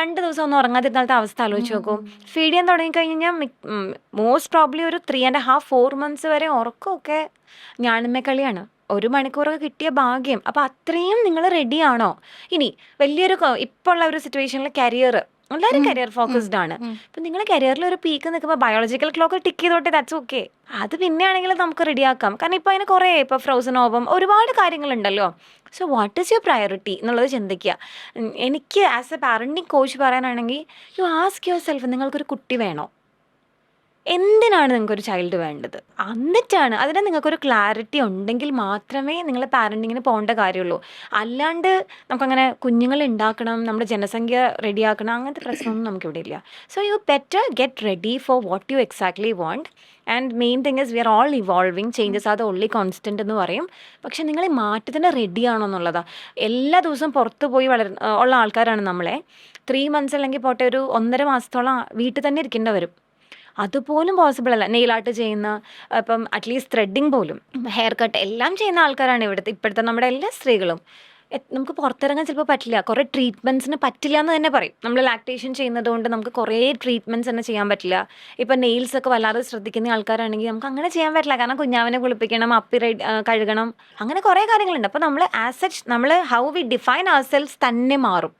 2 ദിവസം ഒന്നും ഉറങ്ങാതിരുന്നാലത്തെ അവസ്ഥ ആലോചിച്ച് നോക്കൂ. ഫീഡ് ചെയ്യാൻ തുടങ്ങിക്കഴിഞ്ഞാൽ മോസ്റ്റ് പ്രോബ്ലി ഒരു 3.5-4 months വരെ ഉറക്കമൊക്കെ ഞാണിമ്മക്കളിയാണ്. 1 മണിക്കൂറൊക്കെ കിട്ടിയ ഭാഗ്യം. അപ്പോൾ അത്രയും നിങ്ങൾ റെഡിയാണോ? ഇനി വലിയൊരു ഇപ്പോൾ ഉള്ള ഒരു സിറ്റുവേഷനിൽ കരിയർ, എല്ലാവരും കരിയർ ഫോക്കസ്ഡ് ആണ്. അപ്പം നിങ്ങൾ കരിയറിൽ ഒരു പീക്ക് നിൽക്കുമ്പോൾ ബയോളജിക്കൽ ക്ലോക്ക് ടിക്ക് ചെയ്തോട്ടെ, ദാറ്റ്സ് ഓക്കെ. അത് പിന്നെ ആണെങ്കിൽ നമുക്ക് റെഡിയാക്കാം. കാരണം ഇപ്പോൾ അതിന് കുറേ ഇപ്പോൾ ഫ്രോസൺ ഓവം ഒരുപാട് കാര്യങ്ങളുണ്ടല്ലോ. So what is your priority എന്നുള്ളത് ചിന്തിക്കുക. എനിക്ക് ആസ് എ പാരൻറ്റിങ് കോച്ച് പറയാനാണെങ്കിൽ, യു ആസ്ക് യുവർ സെൽഫ്, നിങ്ങൾക്കൊരു കുട്ടി വേണോ? എന്തിനാണ് നിങ്ങൾക്കൊരു ചൈൽഡ് വേണ്ടത്? എന്നിട്ടാണ് അതിന് നിങ്ങൾക്കൊരു ക്ലാരിറ്റി ഉണ്ടെങ്കിൽ മാത്രമേ നിങ്ങൾ പാരൻറ്റിങ്ങിന് പോകേണ്ട കാര്യമുള്ളൂ. അല്ലാണ്ട് നമുക്കങ്ങനെ കുഞ്ഞുങ്ങൾ ഉണ്ടാക്കണം, നമ്മുടെ ജനസംഖ്യ റെഡിയാക്കണം, അങ്ങനത്തെ പ്രശ്നമൊന്നും നമുക്കിവിടെ ഇല്ല. So you better get ready for what you exactly want. And main thing is we are all evolving, changes are the only constant എന്ന് പറയും. പക്ഷെ നിങ്ങൾ ഈ മാറ്റത്തിന് റെഡിയാണോ എന്നുള്ളതാണ്. എല്ലാ ദിവസവും പുറത്ത് പോയി ഉള്ള ആൾക്കാരാണ് നമ്മളെ. 3 months അല്ലെങ്കിൽ പോട്ടെ ഒരു 1.5 മാസത്തോളം വീട്ടിൽ തന്നെ ഇരിക്കേണ്ടി വരും. അതുപോലും പോസിബിൾ അല്ല. നെയിൽ ആർട്ട് ചെയ്യുന്ന, ഇപ്പം അറ്റ്ലീസ്റ്റ് ത്രെഡിങ് പോലും, ഹെയർ കട്ട് എല്ലാം ചെയ്യുന്ന ആൾക്കാരാണ് ഇപ്പോഴത്തെ നമ്മുടെ എല്ലാ സ്ത്രീകളും. നമുക്ക് പുറത്തിറങ്ങാൻ ചിലപ്പോൾ പറ്റില്ല, കുറേ ട്രീറ്റ്മെൻറ്റ്സിന് പറ്റില്ല എന്ന് തന്നെ പറയും. നമ്മൾ ലാക്ടേഷൻ ചെയ്യുന്നത് കൊണ്ട് നമുക്ക് കുറേ ട്രീറ്റ്മെൻറ്റ്സ് തന്നെ ചെയ്യാൻ പറ്റില്ല. ഇപ്പം നെയിൽസൊക്കെ വല്ലാതെ ശ്രദ്ധിക്കുന്ന ആൾക്കാരാണെങ്കിൽ നമുക്ക് അങ്ങനെ ചെയ്യാൻ പറ്റില്ല. കാരണം കുഞ്ഞാവിനെ കുളിപ്പിക്കണം, കഴുകണം, അങ്ങനെ കുറേ കാര്യങ്ങളുണ്ട്. അപ്പോൾ നമ്മൾ ആസ് സച്ച് നമ്മൾ how we define ourselves തന്നെ മാറും.